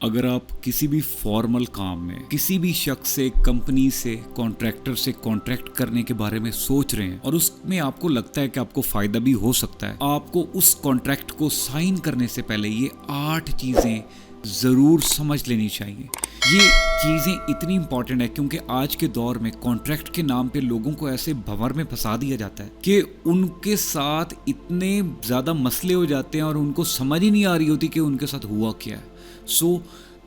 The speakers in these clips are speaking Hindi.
अगर आप किसी भी फॉर्मल काम में किसी भी शख्स से, कंपनी से, कॉन्ट्रैक्टर से कॉन्ट्रैक्ट करने के बारे में सोच रहे हैं और उसमें आपको लगता है कि आपको फायदा भी हो सकता है, आपको उस कॉन्ट्रैक्ट को साइन करने से पहले ये 8 चीजें जरूर समझ लेनी चाहिए। ये चीजें इतनी इंपॉर्टेंट है क्योंकि आज के दौर में कॉन्ट्रैक्ट के नाम पे लोगों को ऐसे भंवर में फंसा दिया जाता है कि उनके साथ इतने ज्यादा मसले हो जाते हैं और उनको समझ ही नहीं आ रही होती कि उनके साथ हुआ क्या है। सो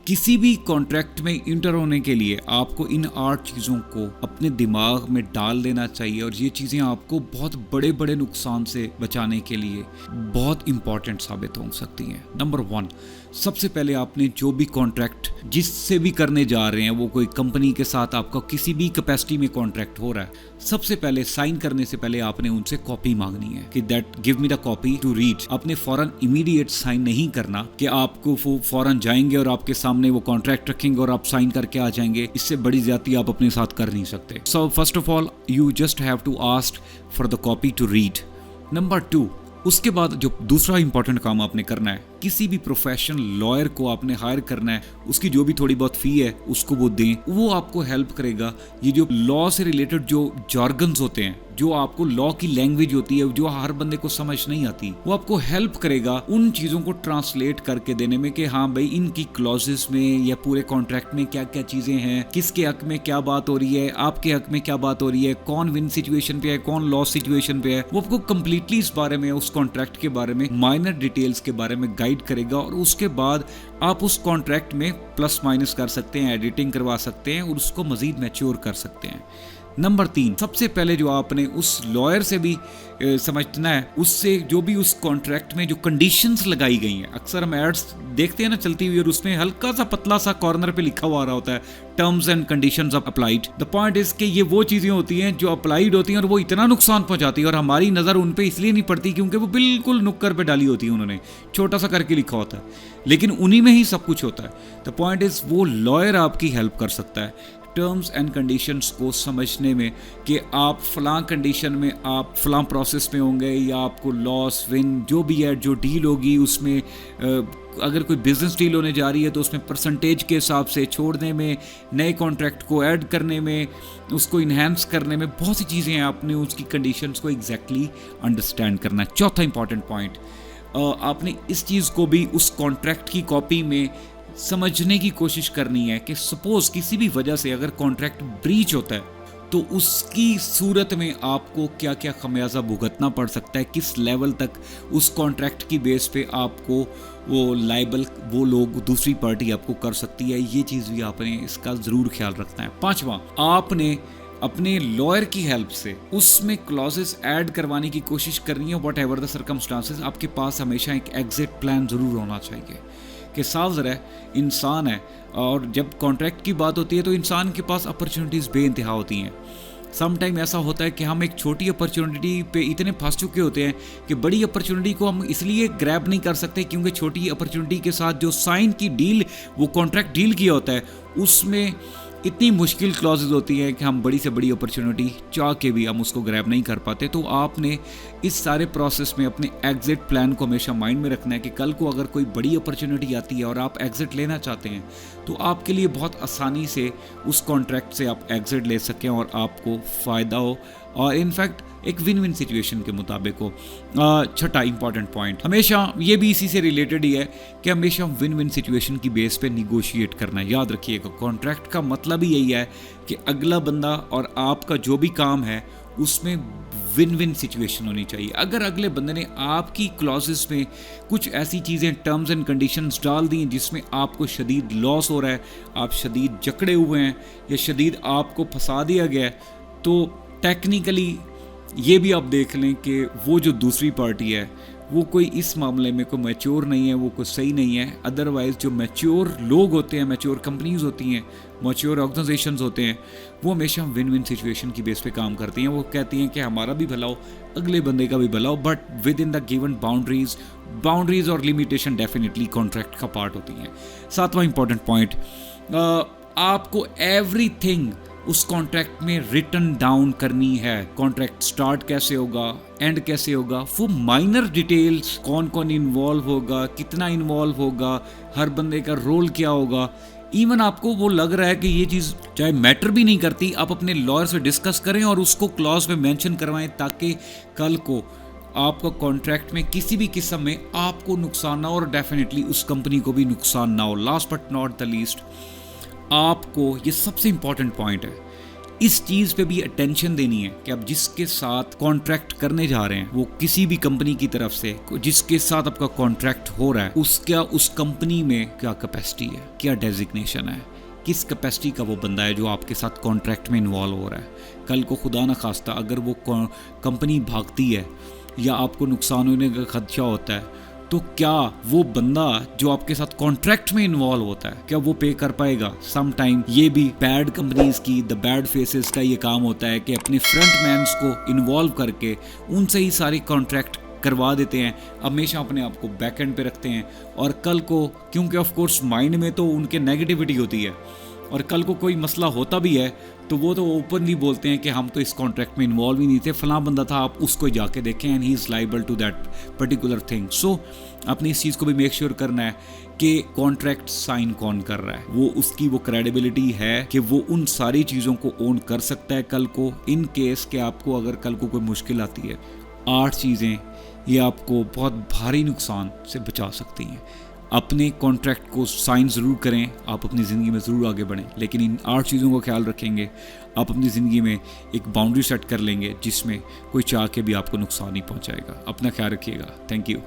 किसी भी कॉन्ट्रैक्ट में इंटर होने के लिए आपको इन 8 चीज़ों को अपने दिमाग में डाल देना चाहिए और ये चीज़ें आपको बहुत बड़े बड़े नुकसान से बचाने के लिए बहुत इंपॉर्टेंट साबित हो सकती हैं। नंबर 1, सबसे पहले आपने जो भी कॉन्ट्रैक्ट जिससे भी करने जा रहे हैं, वो कोई कंपनी के साथ आपका किसी भी कैपेसिटी में कॉन्ट्रैक्ट हो रहा है, सबसे पहले साइन करने से पहले आपने उनसे कॉपी मांगनी है कि that give me the copy to read. आपने फौरन इमीडिएट साइन नहीं करना कि आपको फौरन जाएंगे और आपके सामने वो कॉन्ट्रैक्ट रखेंगे और आप साइन करके आ जाएंगे। इससे बड़ी ज्यादती आप अपने साथ कर नहीं सकते। So first of all you just have to ask for the copy to read. Number 2, उसके बाद जो दूसरा इंपॉर्टेंट काम आपने करना है, किसी भी प्रोफेशनल लॉयर को आपने हायर करना है, उसकी जो भी थोड़ी बहुत फी है उसको वो दें, वो आपको हेल्प करेगा। ये जो लॉ से रिलेटेड जो जॉर्गन्स होते हैं, जो आपको लॉ की लैंग्वेज होती है, जो हर बंदे को समझ नहीं आती, वो आपको हेल्प करेगा उन चीजों को ट्रांसलेट करके देने में कि हाँ भाई इनकी क्लॉजेस में या पूरे कॉन्ट्रैक्ट में क्या क्या चीजें हैं, किसके हक में क्या बात हो रही है, आपके हक में क्या बात हो रही है, कौन विन सिचुएशन पे है, कौन लॉस सिचुएशन पे है। वो आपको कंप्लीटली इस बारे में, उस कॉन्ट्रैक्ट के बारे में, माइनर डिटेल्स के बारे में गाइड करेगा और उसके बाद आप उस कॉन्ट्रैक्ट में प्लस माइनस कर सकते हैं, एडिटिंग करवा सकते हैं और उसको मजीद मैच्योर कर सकते हैं। नंबर 3, सबसे पहले जो आपने उस लॉयर से भी समझना है, उससे जो भी उस कॉन्ट्रैक्ट में जो कंडीशंस लगाई गई हैं, अक्सर हम एड्स देखते हैं ना चलती हुई, और उसमें हल्का सा पतला सा कॉर्नर पे लिखा हुआ आ रहा होता है terms and conditions applied. The point is कि ये वो चीजें होती हैं जो अप्लाइड होती हैं और वो इतना नुकसान पहुंचाती है और हमारी नजर उन पे इसलिए नहीं पड़ती क्योंकि वो बिल्कुल नुक्कर पे डाली होती है, उन्होंने छोटा सा करके लिखा होता है, लेकिन उन्हीं में ही सब कुछ होता है। द पॉइंट इज वो लॉयर आपकी हेल्प कर सकता है टर्म्स एंड कंडीशंस को समझने में कि आप फलां कंडीशन में आप फलां प्रोसेस में होंगे या आपको लॉस विन जो भी है, जो डील होगी उसमें अगर कोई बिजनेस डील होने जा रही है तो उसमें परसेंटेज के हिसाब से छोड़ने में, नए कॉन्ट्रैक्ट को ऐड करने में, उसको इन्हेंस करने में, बहुत सी चीज़ें हैं। आपने उसकी कंडीशंस को एग्जैक्टली अंडरस्टैंड करना है। चौथा इंपॉर्टेंट पॉइंट, आपने इस चीज़ को भी उस कॉन्ट्रैक्ट की कॉपी में समझने की कोशिश करनी है कि सपोज किसी भी वजह से अगर कॉन्ट्रैक्ट ब्रीच होता है तो उसकी सूरत में आपको क्या क्या खमियाजा भुगतना पड़ सकता है, किस लेवल तक उस कॉन्ट्रैक्ट की बेस पे आपको वो लाइबल, वो लोग, दूसरी पार्टी आपको कर सकती है। ये चीज़ भी आपने इसका ज़रूर ख्याल रखना है। 5वां, आपने अपने लॉयर की हेल्प से उसमें क्लॉजेस ऐड करवाने की कोशिश करनी है। व्हाट एवर द सर्कमस्टांसेस, आपके पास हमेशा एक एग्जिट प्लान ज़रूर होना चाहिए कि साफ ज़रा इंसान है और जब कॉन्ट्रैक्ट की बात होती है तो इंसान के पास अपॉर्चुनिटीज़ बेइंतहा होती हैं। सम टाइम ऐसा होता है कि हम एक छोटी अपॉर्चुनिटी पे इतने फंस चुके होते हैं कि बड़ी अपॉर्चुनिटी को हम इसलिए ग्रैब नहीं कर सकते क्योंकि छोटी अपॉर्चुनिटी के साथ जो साइन की डील, वो कॉन्ट्रैक्ट डील किया होता है, उसमें इतनी मुश्किल क्लॉजेज होती हैं कि हम बड़ी से बड़ी अपॉर्चुनिटी चाह के भी हम उसको ग्रैब नहीं कर पाते। तो आपने इस सारे प्रोसेस में अपने एग्जिट प्लान को हमेशा माइंड में रखना है कि कल को अगर कोई बड़ी अपॉर्चुनिटी आती है और आप एग्जिट लेना चाहते हैं तो आपके लिए बहुत आसानी से उस कॉन्ट्रैक्ट से आप एग्जिट ले सकें और आपको फ़ायदा हो और इनफैक्ट एक विन विन सिचुएशन के मुताबिक हो। छठा इंपॉर्टेंट पॉइंट, हमेशा ये भी इसी से रिलेटेड ही है कि हमेशा विन विन सिचुएशन की बेस पे निगोशिएट करना है। याद रखिएगा, कॉन्ट्रैक्ट का मतलब ही यही है कि अगला बंदा और आपका जो भी काम है उसमें विन विन सिचुएशन होनी चाहिए। अगर अगले बंदे ने आपकी क्लॉजेस में कुछ ऐसी चीज़ें, टर्म्स एंड कंडीशंस डाल दी जिसमें आपको शदीद लॉस हो रहा है, आप शदीद जकड़े हुए हैं या शदीद आपको फंसा दिया गया है, तो टेक्निकली ये भी आप देख लें कि वो जो दूसरी पार्टी है वो कोई इस मामले में कोई मैच्योर नहीं है, वो कोई सही नहीं है। अदरवाइज़ जो मैच्योर लोग होते हैं, मैच्योर कंपनीज होती हैं, मैच्योर ऑर्गेनाइजेशंस होते हैं, वो हमेशा विन विन सिचुएशन की बेस पे काम करती हैं। वो कहती हैं कि हमारा भी भला हो, अगले बंदे का भी भला हो, but with in the given boundaries और लिमिटेशन डेफिनेटली कॉन्ट्रैक्ट का पार्ट होती हैं। 7वां इंपॉर्टेंट पॉइंट, आपको एवरीथिंग उस कॉन्ट्रैक्ट में रिटन डाउन करनी है। कॉन्ट्रैक्ट स्टार्ट कैसे होगा, एंड कैसे होगा, वो माइनर डिटेल्स, कौन कौन इन्वॉल्व होगा, कितना इन्वॉल्व होगा, हर बंदे का रोल क्या होगा। इवन आपको वो लग रहा है कि ये चीज़ चाहे मैटर भी नहीं करती, आप अपने लॉयर से डिस्कस करें और उसको क्लॉज में मेंशन करवाएं, ताकि कल को आपका कॉन्ट्रैक्ट में किसी भी किस्म में आपको नुकसान ना हो और डेफिनेटली उस कंपनी को भी नुकसान ना हो। Last but not the least, आपको ये सबसे इंपॉर्टेंट पॉइंट है, इस चीज़ पे भी अटेंशन देनी है कि आप जिसके साथ कॉन्ट्रैक्ट करने जा रहे हैं, वो किसी भी कंपनी की तरफ से जिसके साथ आपका कॉन्ट्रैक्ट हो रहा है, उसका उस कंपनी में क्या कैपेसिटी है, क्या डेजिग्नेशन है, किस कैपेसिटी का वो बंदा है जो आपके साथ कॉन्ट्रैक्ट में इन्वॉल्व हो रहा है। कल को खुदा ना खास्ता अगर वो कंपनी भागती है या आपको नुकसान होने का खदशा होता है, तो क्या वो बंदा जो आपके साथ कॉन्ट्रैक्ट में इन्वॉल्व होता है, क्या वो पे कर पाएगा? सम टाइम ये भी बैड कंपनीज की, द बैड फेसेस का ये काम होता है कि अपने फ्रंट मैन्स को इन्वॉल्व करके उनसे ही सारी कॉन्ट्रैक्ट करवा देते हैं, हमेशा अपने आप को बैक एंड पे रखते हैं। और कल को, क्योंकि ऑफ कोर्स माइंड में तो उनके नेगेटिविटी होती है, और कल को कोई मसला होता भी है तो वो तो ओपनली बोलते हैं कि हम तो इस कॉन्ट्रैक्ट में इन्वॉल्व ही नहीं थे, फलां बंदा था, आप उसको जाके देखें and he is liable to that particular thing. So अपनी इस चीज़ को भी मेक श्योर करना है कि कॉन्ट्रैक्ट साइन कौन कर रहा है, वो उसकी वो क्रेडिबिलिटी है कि वो उन सारी चीज़ों को ओन कर सकता है कल को, इन केस के आपको अगर कल को कोई मुश्किल आती है। 8 चीज़ें ये आपको बहुत भारी नुकसान से बचा सकती हैं। अपने कॉन्ट्रैक्ट को साइन ज़रूर करें, आप अपनी ज़िंदगी में ज़रूर आगे बढ़ें, लेकिन इन 8 चीज़ों का ख्याल रखेंगे, आप अपनी ज़िंदगी में एक बाउंड्री सेट कर लेंगे जिसमें कोई चाह के भी आपको नुकसान नहीं पहुंचाएगा। अपना ख्याल रखिएगा। Thank you.